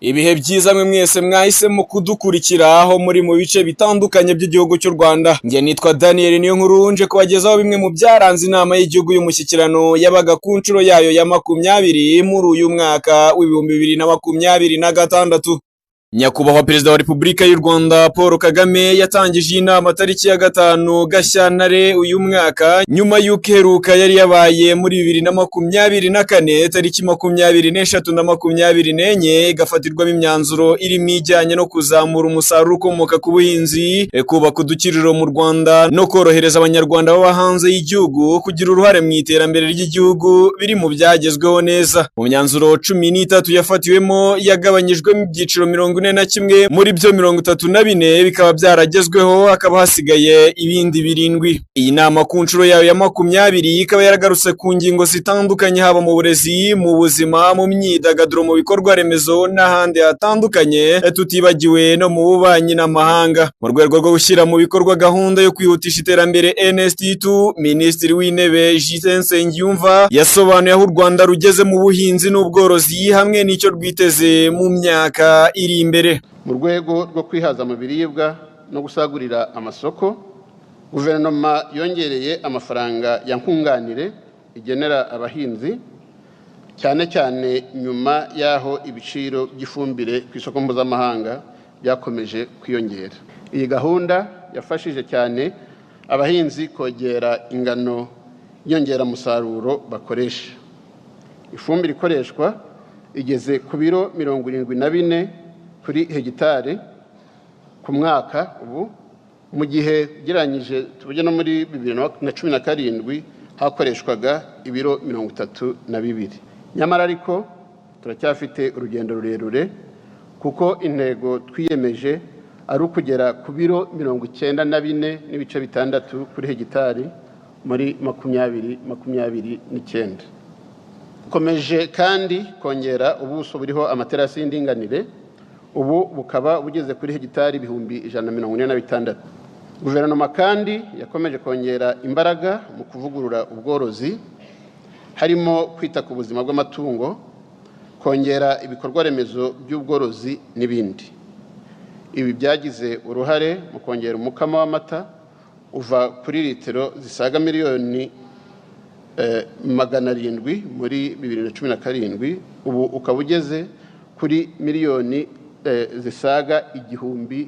Ibihe byiza mwe mwese mwahisemo kudukurikira aho muri mu bice bitandukanye by'igihugu cy'u Rwanda. Nge nitwa Daniel Niyonkuru nje kubagezaho bimwe mu byaranze inama y'igihugu y'umushyikirano yabaga ku nshuro yayo ya 20 muri uyu mwaka w'2026. Nyakubahwa Perezida wa Repubulika y'u Rwanda Paul Kagame yatangije inama tariki ya 5 Gashyantare uyu mwaka nyuma y'uko iheruka yari yabaye muri 2024 tariki 23 na 24 igafatirwamo imyanzuro irimo ijyanye no kuzamura umusaruro ukomoka ku buhinzi, kubaka udukiriro mu Rwanda no korohereza abanyarwanda baba hanze y'igihugu kugira uruhare mu iterambere ry'igihugu biri mu byagezweho neza. Mu myanzuro 13 yafatiwemo yagabanyijwemo ibyiciro 41 muri byo 34 bikaba byaragezweho, hakaba hasigaye ibindi 7. Iyi nama ku nshuro yayo ya 20 ikaba yaragarutse ku ngingo zitandukanye haba mu burezi, mu buzima, mu myidagaduro, mu bikorwa remezo n'ahandi hatandukanye, tutibagiwe no mu bubanyi n'amahanga. Mu rwego rwo gushyira mu bikorwa gahunda yo kwihutisha iterambere NST2, Minisitiri w'Intebe Justin Nsengiyumva yasobanuye aho u Rwanda rugeze mu buhinzi n'ubworozi hamwe n'icyo rwiteze mu myaka iri imbere. Mu rwego rwo kwihaza mu biribwa no gusagurira amasoko, guverinoma yongereye amafaranga ya nkunganire igenera abahinzi, cyane cyane nyuma y'aho ibiciro by'ifumbire ku isoko mpuzamahanga byakomeje kwiyongera. Iyi gahunda yafashije cyane abahinzi kongera ingano nyongeramusaruro bakoresha. Ifumbire ikoreshwa igeze ku biro 74 kuri hegitari ku mwaka ubu, mu gihe geranyije tubuje no muri 2017 hakoreshwaga ibiro 32. Nyamara ariko turacyafite urugendo rurerure kuko intego twiyemeje ari ukugera ku biro 94.6 kuri hegitari muri 2029. Komeje kandi kongera ubuso buriho amaterasi y'indinganire, ubu bukaba bugeze kuri hegitari 146. Guverinoma kandi yakomeje kongera imbaraga mu kuvugurura ubworozi, harimo kwita ku buzima bw'amatungo, kongera ibikorwa remezo by'ubworozi n'ibindi. Ibi byagize uruhare mu kongera umukamo w'amata uva kuri litiro zisaga miliyoni 700 muri 2017, ubu ukaba ugeze kuri miliyoni zisaga 1,000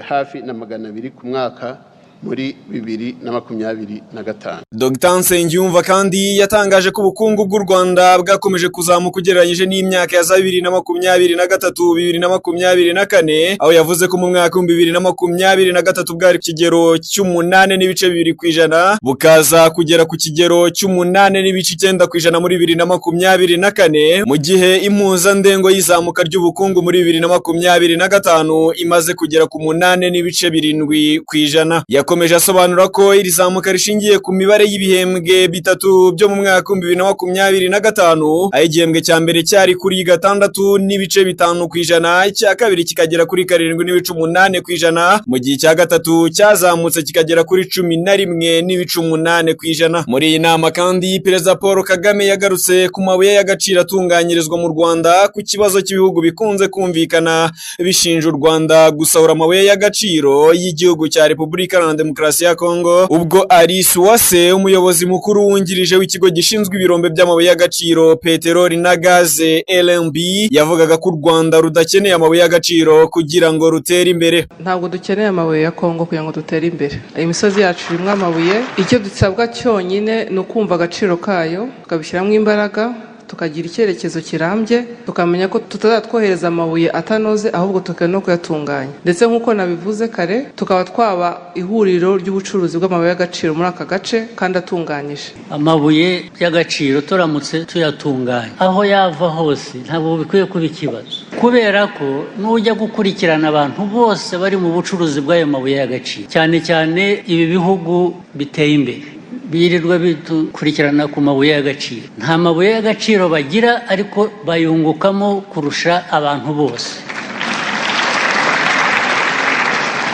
hafi na 200 ku mwaka muri 2025. Dr. Nsengiyumva kandi yatangaje ko ubukungu bw'u Rwanda bwakomeje kuzamuka ugereranyije n'imyaka ya 2023-2024, aho yavuze ko mu mwaka wa 2023 bwari ku kigero cy'8.2%, bukaza kugera ku kigero cy'8.9% muri 2024, mu gihe impuzandengo y'izamuka ry'ubukungu muri 2025 imaze kugera ku 8.7%. Yakomeje asobanura ko iri zamuka rishingiye ku mibare y'ibihembwe bitatu byo mu mwaka wa 2025, aho igihembwe cya mbere cyari kuri 6.5%, icya kabiri kikagera kuri 7.8%, mu gihe icya gatatu cyazamutse kikagera kuri 11.8%. Muri iyi nama kandi Perezida Paul Kagame yagarutse ku mabuye y'agaciro atunganyirizwa mu Rwanda, ku kibazo cy'ibihugu bikunze kumvikana bishinja u Rwanda gusahura amabuye y'agaciro y'igihugu cya Repubulika Iharanira Demokarasi ya Kongo, ubwo Alice Uwase umuyobozi mukuru wungirije w'ikigo gishinzwe ibirombe by'amabuye y'agaciro, peteroli na gaze LNB, yavugaga ko u Rwanda rudakeneye amabuye y'agaciro kugira ngo rutere imbere. Ntabwo dukeneye amabuye ya Kongo kugira ngo dutere imbere. Imisozi yacu irimo amabuye, icyo dusabwa cyonyine ni ukumva agaciro kayo, tukabishyiramo imbaraga, tukagira icyerekezo kirambye, tukamenya ko tutazatwohereza amabuye atanoze, ahubwo tukano kuyatunganya. Ndetse nk'uko nabivuze kare, tukaba twaba ihuriro ry'ubucuruzi bw'amabuye y'agaciro muri aka gace kandi atunganyije. Amabuye y'agaciro turamutse tuyatunganya, aho yava hose ntabwo bikwiye kuba ikibazo, kubera ko n'ujya gukurikirana abantu bose bari mu bucuruzi bw'ayo mabuye y'agaciro, cyane cyane ibi bihugu biteye imbere birirwa bidukurikirana ku mabuye y'agaciro. Nta mabuye y'agaciro bagira, ariko bayungukamo kurusha abantu bose.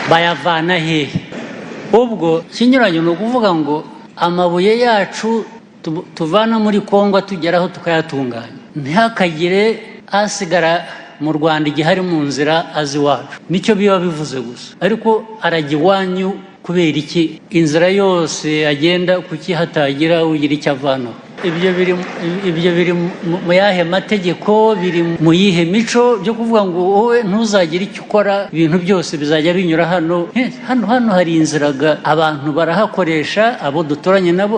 Bayavana hehe? Ubwo kinyuranye no kuvuga ngo amabuye yacu tuvana muri Kongo tugeraho tukayatunganya, ntihakagire asigara mu Rwanda igihari mu nzira azi wacu nicyo biba bivuze gusa ariko arajya iwanyu kubera iki inzira yose agenda kuki hatagira ugira icyo avana ibyo biri mu yahe mategeko biri mu yihe mico byo kuvuga ngo wowe ntuzagire icyo ukora ibintu byose bizajya binyura hano hari inziraga abantu barahakoresha abo duturanye nabo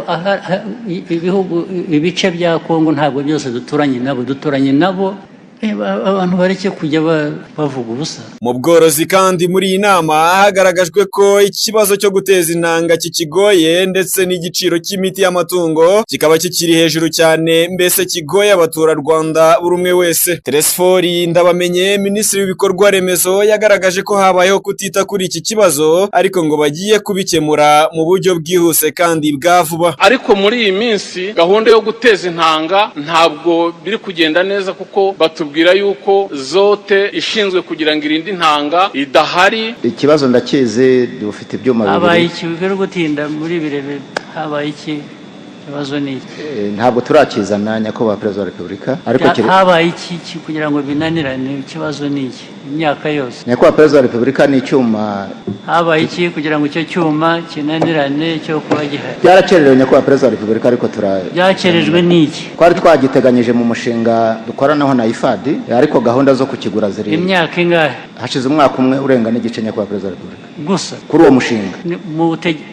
ibihugu ibice bya Kongo ntabwo byose duturanye nabo abantu bareke kujya bavuga ubusa. Mu bworozi kandi muri iyi nama hagaragajwe ko ikibazo cyo guteza intanga kikigoye ndetse n'igiciro cy'imiti y'amatungo kikaba kikiri hejuru cyane mbese kigoye abaturarwanda buri umwe wese. Teresfori Ndabamenye Minisitiri w'ibikorwa remezo yagaragaje ko habayeho kutita kuri iki kibazo ariko ngo bagiye kubikemura mu buryo bwihuse kandi bwa vuba. Ariko muri iyi minsi gahunda yo guteza intanga ntabwo biri kugenda neza kuko batubwira yuko zote ishinzwe kugira ngo irinde intanga idahari. Ikibazo ndakize dufite ibyuma bibiri. Habaye ikibero gutinda muri birebe habaye iki kibazo ni ntabwo turakizana nyakubahwa Perezida wa Repubulika ariko habaye iki kugira ngo binanirane ikibazo ni iki imyaka yose. Nyakubahwa Perezida wa Repubulika ni icyuma habaye iki kugira ngo icyo cyuma kinanirane cyo kuba gihari. Byarakererewe Nyakubahwa Perezida wa Repubulika ariko byakerejwe n'iki twari twagiteganyije mu mushinga dukoranaho na IFAD ariko gahunda zo kukigura ziri imyaka ingahe hashize umwaka umwe urenga n'igice Nyakubahwa Perezida wa Repubulika gusa kuri uwo mushinga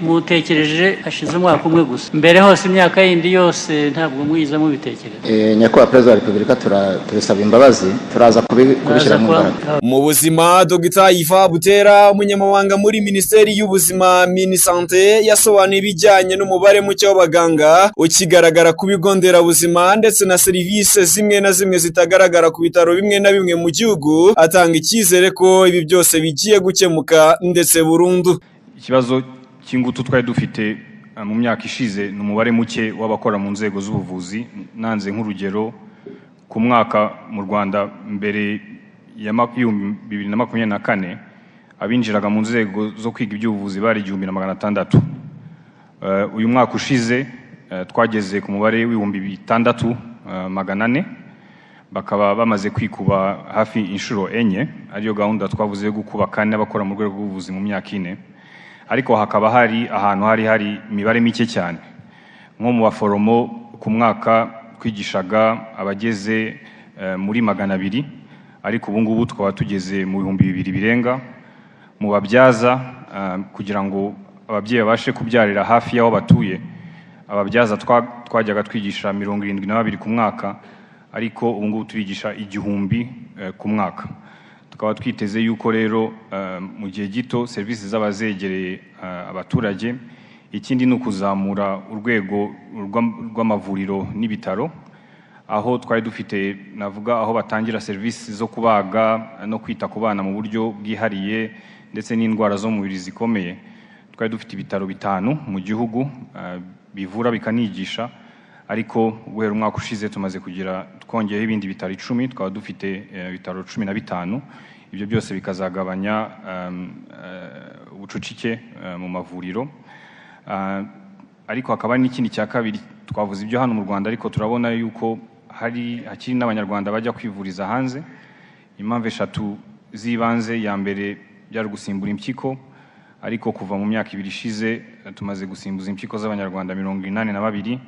mutekereje hashize umwaka umwe gusa mbere hose imyaka yindi yose ntabwo mwiza mubitekereza. Nyakubahwa Perezida wa Repubulika turasaba imbabazi turaza kubishyira mu mbaraga. Mu buzima Dr. Iva Butera umunyamabanga muri Minisiteri y'Ubuzima Minisante yasobanuye ibijyanye n'umubare muke w'abaganga ukigaragara ku bigo nderabuzima ndetse na serivisi zimwe na zimwe zitagaragara ku bitaro bimwe na bimwe mu gihugu atanga icyizere ko ibi byose bigiye gukemuka ndetse burundu. Ikibazo cy'ingutu twari dufite mu myaka ishize ni umubare muke w'abakora mu nzego z'ubuvuzi. Nanze nk'urugero ku mwaka mu Rwanda mbere ya 2024 abinjiraga mu nzego zo kwiga iby'ubuvuzi bari 1600. Uyu mwaka ushize twageze ku mubare w'6400 bakaba bamaze kwikuba hafi inshuro enye ariyo gahunda twavuze yo gukuba kane abakora mu rwego rw'ubuvuzi mu myaka ine. Ariko hakaba hari ahantu hari imibare mike cyane nko mu baforomo ku mwaka twigishaga abageze muri 200 ariko ubu ngubu twaba tugeze mu 2000 birenga. Mu babyaza kugira ngo ababyeyi babashe kubyarira hafi y'aho batuye ababyaza twajyaga twigisha 72 ku mwaka ariko ubu ngubu turigisha 1000 ku mwaka. Tukaba twiteze yuko rero mu gihe gito serivisi z'abazegereye abaturage. Ikindi ni ukuzamura urwego rw'amavuriro n'ibitaro aho twari dufite navuga aho batangira serivisi zo kubaga no kwita ku bana mu buryo bwihariye ndetse n'indwara zo mu mubiri zikomeye. Twari dufite ibitaro 5 mu gihugu bivura bikanigisha ariko guhera umwaka ushize tumaze kugira twongeyeho ibindi bitaro 10 twaba dufite ibitaro 15. Ibyo byose bikazagabanya ubucucike mu mavuriro. Ariko hakaba n'ikindi cya kabiri twavuze ibyo hano mu Rwanda ariko turabona yuko hakiri n'abanyarwanda bajya kwivuriza hanze. Impamvu 3 zibanze ya mbere byari gusimbura impyiko ariko kuva mu myaka 2 ishize tumaze gusimbuza impyiko z'abanyarwanda 82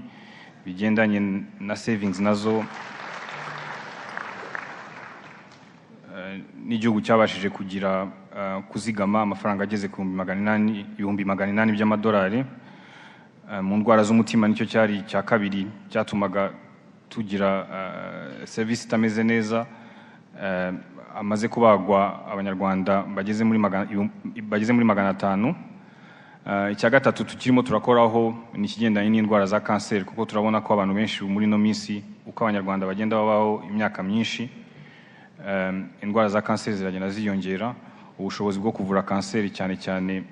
bigendanye na savings nazo n'igihugu cyabashije kugira kuzigama amafaranga ageze ku 800 by'amadolari. Mu ndwara z'umutima nicyo cyari cya kabiri cyatumaga tugira service itameze neza. Amaze kubagwa abanyarwanda bageze muri 500. Icya gatatu tukirimo turakoraho ni ikigendanye n'indwara za kanseri kuko turabona ko abantu benshi muri no minsi uko abanyarwanda bagenda babaho imyaka myinshi indwara za kanseri ziragenda ziyongera. Ubushobozi bwo kuvura kanseri cyane cyane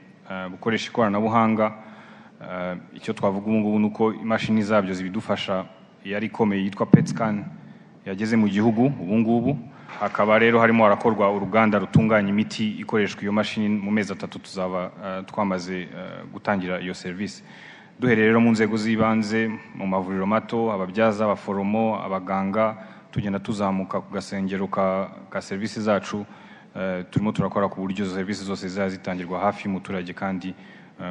bukoresha ikoranabuhanga. Icyo twavuga ubu ngubu nuko imashini zabyo zibidufasha yari ikomeye yitwa PET scan yageze mu gihugu ubu ngubu. Hakaba rero harimo harakorwa uruganda rutunganya imiti ikoreshwa iyo mashini. Mu mezi 3 tuzaba twamaze gutangira iyo service. Duhereye rero mu nzego z'ibanze mu mavuriro mato ababyaza abaforomo abaganga tugenda tuzamuka ku gasengero ka service zacu turimo turakora ku buryo service zose zitangirwa hafi y'umuturage kandi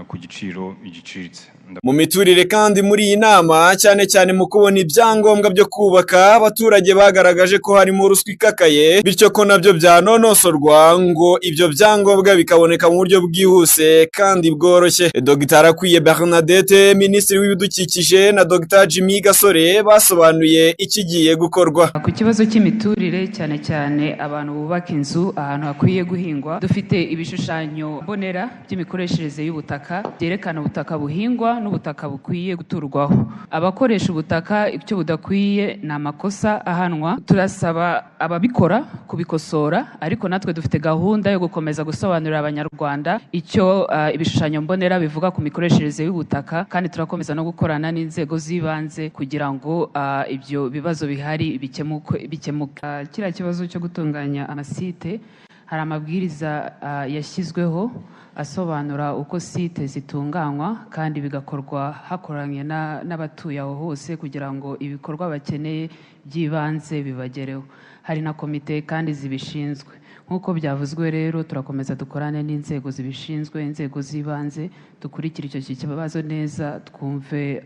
ku giciro igiciritse. Mu miturire kandi muri iyi nama cyane cyane mu kubona ibyangombwa byo kubaka abaturage bagaragaje ko harimo ruswa ikakaye bityo ko nabyo byanonosorwa ngo ibyo byangombwa bikaboneka mu buryo bwihuse kandi bworoshye. Dr Akwiye Bernadette Minisitiri w'Ibidukikije na Dr Jimmy Gasore basobanuye ikigiye gukorwa ku kibazo cy'imiturire cyane cyane abantu bubaka inzu ahantu hakwiye guhingwa. Dufite ibishushanyo mbonera by'imikoreshereze y'ubutaka byerekana ubutaka buhingwa n'ubutaka bukwiye guturwaho. Abakoresha ubutaka icyo budakwiye na amakosa ahanwa. Turasaba ababikora kubikosora, ariko natwe dufite gahunda yo gukomeza gusobanurira abanyarwanda icyo ibishushanyo mbonera bivuga ku mikoreshereze y'ubutaka, kandi turakomeza no gukorana n'inzego z'ibanze kugira ngo ibyo bibazo bihari bikemuka. Kiriya kibazo cyo gutunganya amasite, hari amabwiriza yashyizweho asobanura uko site zitunganywa kandi bigakorwa hakoranye n'abatuye aho hose kugira ngo ibikorwa bakeneye by'ibanze bibagereho. Hari na komite kandi zibishinzwe. Nk'uko byavuzwe rero turakomeza dukorane n'inzego zibishinzwe, inzego z'ibanze, dukurikira icyo kibazo neza, twumve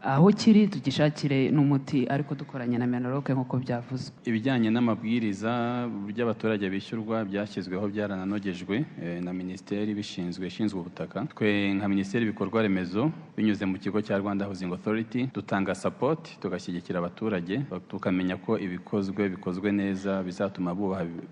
aho kiri tugishakire n'umuti, ariko dukoranye na Menoroke nk'uko byavuzwe. Ibijyanye n'amabwiriza by'abaturage bishyurwa byashyizweho byarananogejwe na Minisiteri ishinzwe ubutaka. Twe nka Minisiteri y'ibikorwa remezo binyuze mu kigo cya Rwanda Housing Authority dutanga support, tugashyigikira abaturage tukamenya ko bikozwe neza bizatuma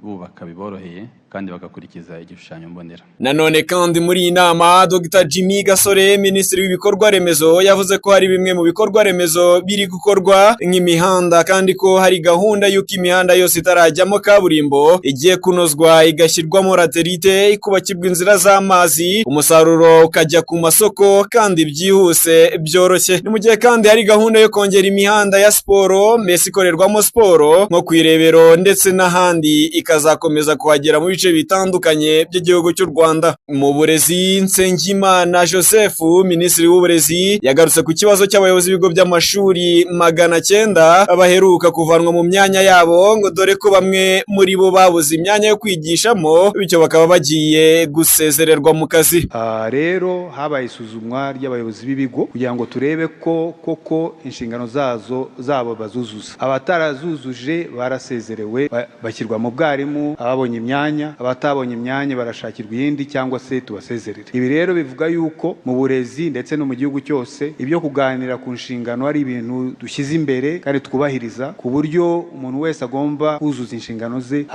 bubaka biboroheye kandi bagakurikiza igishushanyo mbonera. Nanone kandi muri iyi nama Dr Jimmy Gasore Minisitiri w'ibikorwa remezo yavuze ko hari bimwe mu bikorwa remezo biri gukorwa nk'imihanda, kandi ko hari gahunda y'uko imihanda yose itarajyamo kaburimbo igiye kunozwa igashyirwamo laterite, ikubakirwa inzira z'amazi, umusaruro ukajya ku masoko kandi byihuse byoroshye. Ni mu gihe kandi hari gahunda yo kongera imihanda ya siporo, mesi ikorerwamo siporo nko ku Irebero ndetse n'ahandi, ikazakomeza kuhagera mu bice bitandukanye by'igihugu cy'u Rwanda. Mu burezi, Nsengimana Joseph Minisitiri w'Uburezi yagarutse ku kibazo cy'abayobozi b'ibigo by'amashuri 900 baheruka kuvanwa mu myanya yabo, ngo dore ko bamwe muri bo babuze imyanya yo kwigishamo bityo bakaba bagiye gusezererwa mu kazi. Rero habaye isuzumwa ry'abayobozi b'ibigo kugira ngo turebe ko koko inshingano zabo bazuzuza. Abatarazuzuje barasezerewe bashyirwa mu bwarimu, ababonye imyanya, abatabonye imyanya barashakirwa iyindi cyangwa se tubasezerere. Ibi rero bivuga yuko mu burezi ndetse no mu gihugu cyose ibyo kuganira ku nshingano ari ibintu dushyize imbere kandi twubahiriza, ku buryo umuntu wese agomba kuzuza inshingano ze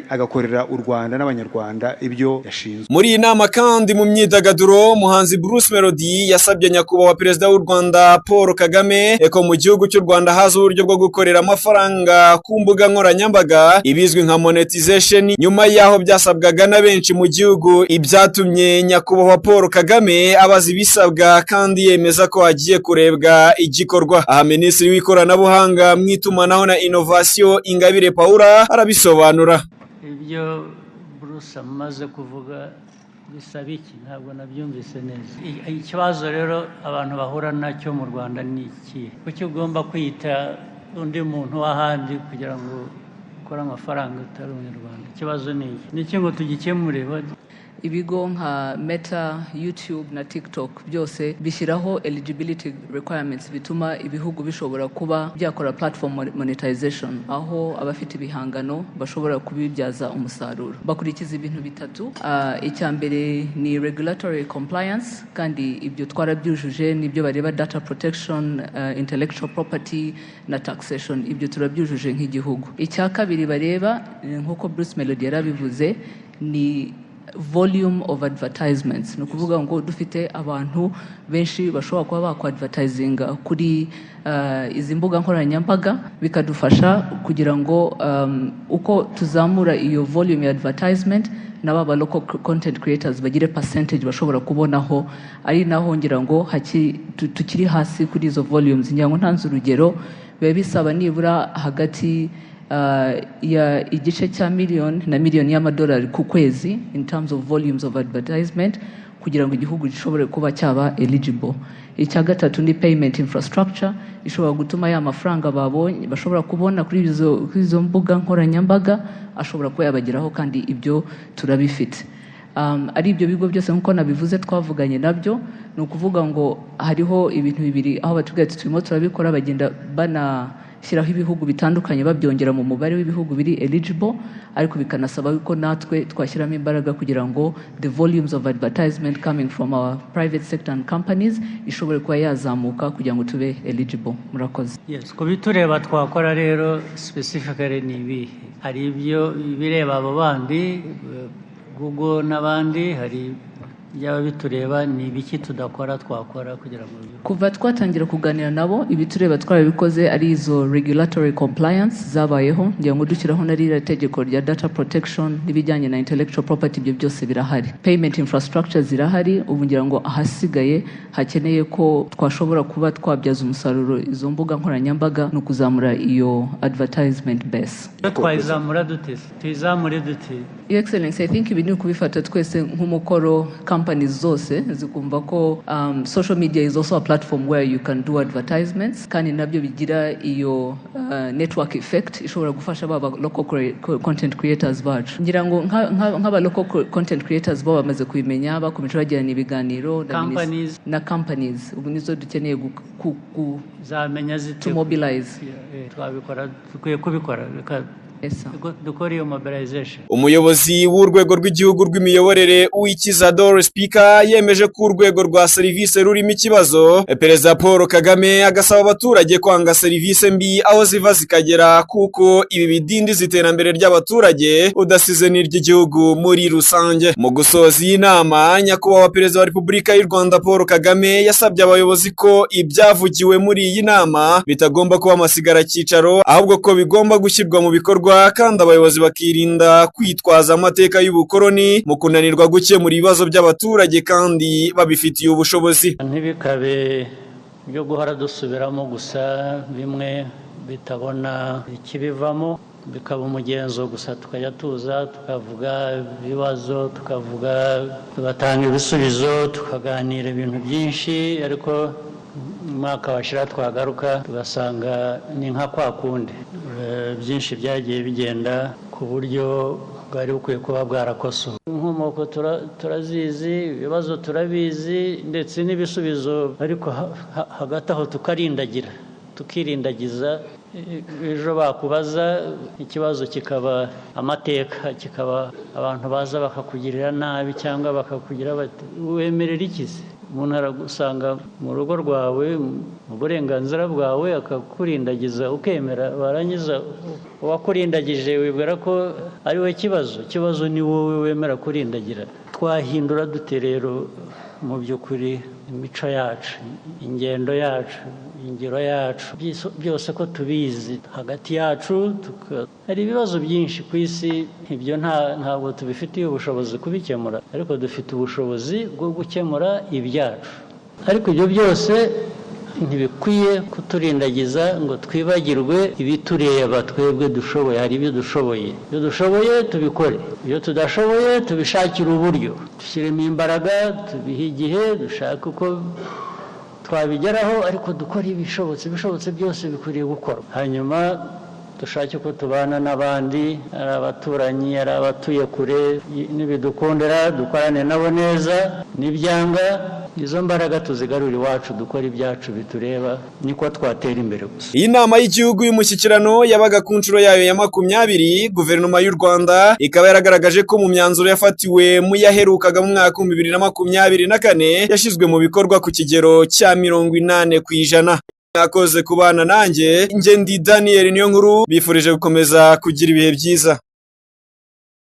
agakorera u Rwanda n'abanyarwanda ibyo yashinzwe. Muri iyi nama kandi mu myidagaduro, umuhanzi Bruce Melody yasabye nyakubahwa Perezida w'u Rwanda Paul Kagame ko mu gihugu cy'u Rwanda haza uburyo bwo gukorera amafaranga ku mbuga nkoranyambaga ibizwi nka monetization, nyuma yaho byasabwaga na benshi mu gihugu. Ibyatumye nyakubahwa Paul Kagame abaza ibisabwa kandi yemeza ko agiye kurebwa igikorwa. Aha Minisitiri w'ikoranabuhanga, mw'itumanaho na innovation Ingabire Paula arabisobanura. Ibyo Bruce amaze kuvuga bisaba iki? Ntabwo nabyumvise neza. Ikibazo rero abantu bahura nacyo mu Rwanda ni iki? Kuki ugomba kwita undi muntu w'ahandi kugira ngo ukore amafaranga utari umunyarwanda? Ikibazo ni iki? Ni iki ngo tugikemure? Ibigo nka Meta, YouTube na TikTok byose bishyiraho eligibility requirements bituma ibihugu bishobora kuba byakora platform monetization, aho abafite ibihangano bashobora kubibyaza umusaruro. Bakurikiza ibintu bitatu. Icya mbere ni regulatory compliance, kandi ibyo twarabyujuje nibyo bareba data protection, intellectual property na taxation. Ibyo turabyujuje nk'igihugu. Icya kabiri bareba nk'uko Bruce Melody yarabivuze ni volume of advertisements. No kuvuga ngo dufite abantu benshi bashobora kuba bakwadvertisinga kuri izi mbuga nkoranyambaga, bikadufasha kugira ngo uko tuzamura iyo volume ya advertisement n'aba local content creators bagire percentage bashobora kubonaho. Ari naho ngira ngo tukiri hasi kuri izo volumes. Ngira ngo ntanze urugero, biba bisaba nibura hagati ya igice cya miliyoni na miliyoni y'amadolari ku kwezi in terms of volumes of advertisement kugira ngo igihugu gishobore kuba cyaba eligible. Icya gatatu ni payment infrastructure ishobora gutuma ya mafaranga babonye bashobora kubona kuri izo mbuga nkoranyambaga ashobora kuba yabageraho, kandi ibyo turabifite. Ari ibyo bigo byose nkuko nabivuze twavuganye nabyo, ni ukuvuga ngo hariho ibintu bibiri aho batubwiye turimo turabikora, bagenda banashyiraho ibihugu bitandukanye babyongera mu mubare w'ibihugu biri eligible, ariko bikanasaba yuko natwe twashyiramo imbaraga kugira ngo the volumes of advertisement coming from our private sector and companies ishobore kuba yazamuka kugira ngo tube eligible. Murakoze. Yes, kubitureba twakora rero specifically ni ibi, hari ibyo bireba abo bandi Google n'abandi, hari byaba bitureba ni ibiki tudakora twakora kugira ngo kuva twatangira kuganira nabo ibitureba twarabikoze, ari izo regulatory compliance zabayeho, ngira ngo dushyiraho na ririya tegeko rya data protection n'ibijyanye na intellectual property, ibyo byose birahari. Payment infrastructure zirahari, ubu ngira ngo ahasigaye hakeneye ko twashobora kuba twabyaza umusaruro izo mbuga nkoranyambaga no kuzamura iyo advertisement base. Twayizamura dute? Tuyizamure dute? Your Excellency, I think ibintu kubifata twese nk'umukoro companies zose zikumva ko social media is also a platform where you can do advertisements, kandi nabyo bigira iyo network effect ishobora gufasha baba local content creators bacu. Ngira ngo nk'aba local content creators bo bamaze kubimenya, bakomeje bagirana ibiganiro na companies ubu nizo dukeneye zamenya zite to mobilize. Twabikora tukwiye kubikora dukora iyo mobilization. Umuyobozi w'urwego rw'igihugu rw'imiyoborere Uwikiza Dore Speaker yemeje ko urwego rwa serivisi rurimo ikibazo. Perezida Paul Kagame agasaba abaturage kwanga serivisi mbi aho ziva zikagera, kuko ibi bidindiza iterambere ry'abaturage udasize n'iry'igihugu muri rusange. Mu gusoza iyi nama, nyakubahwa Perezida wa Repubulika y'u Rwanda Paul Kagame yasabye abayobozi ko ibyavugiwe muri iyi nama bitagomba kuba amasigara cyicaro, ahubwo ko bigomba gushyirwa mu bikorwa, kandi abayobozi bakirinda kwitwaza amateka y'ubukoroni mu kunanirwa gukemura ibibazo by'abaturage kandi babifitiye ubushobozi. Ntibikabe byo guhora dusubiramo gusa bimwe bitabona ikibivamo, bikaba umugenzo gusa tukajya tuza tukavuga ibibazo, tugatanga ibisubizo, tukaganira ibintu byinshi, ariko umwaka washira twagaruka tugasanga ni nka kwa kundi byinshi byagiye bigenda ku buryo bwari bukwiye kuba bwarakosowe. Inkomoko turazizi, ibibazo turabizi, ndetse n'ibisubizo, ariko hagati aho tukirindagiza. Ejo bakubaza ikibazo kikaba amateka, kikaba abantu baza bakakugirira nabi cyangwa bakakugira bati wemerera ikizi. Umuntu aragusanga mu rugo rwawe mu burenganzira bwawe akakurindagiza ukemera, barangiza uwakurindagije wibwira ko ari we ikibazo ni wowe wemera kurindagira. Twahindura dute rero mu by'ukuri imico yacu, ingendo yacu, ingiro yacu, byose ko tubizi hagati yacu? Hari ibibazo byinshi ku isi, ibyo ntabwo tubifitiye ubushobozi kubikemura, ariko dufite ubushobozi bwo gukemura ibyacu. Ariko ibyo byose ntibikwiye kuturindagiza ngo twibagirwe ibitureba twebwe dushoboye. Hari ibyo dushoboye tubikore, ibyo tudashoboye tubishakire uburyo, dushyiremo imbaraga, tubihe igihe, dushaka uko twabigeraho, ariko dukora ibishobotse byose bikwiriye gukorwa. Hanyuma dushake ko tubana n'abandi, ari abaturanyi, ari abatuye kure, n'ibidukundira dukorane nabo neza, n'ibyanga izo mbaraga tuzigarura iwacu, dukora ibyacu bitureba, niko twatera imbere gusa. Iyi nama y'igihugu y'umushyikirano yabaga ku nshuro yayo ya 20. Guverinoma y'u Rwanda ikaba yaragaragaje ko mu myanzuro yafatiwe mu yaherukaga mu mwaka 2024 yashyizwe mu bikorwa ku kigero cya 80%. Akoze kubana nanjye, nge ndi Daniel Niyonkuru, bifurije gukomeza kugira ibihe byiza.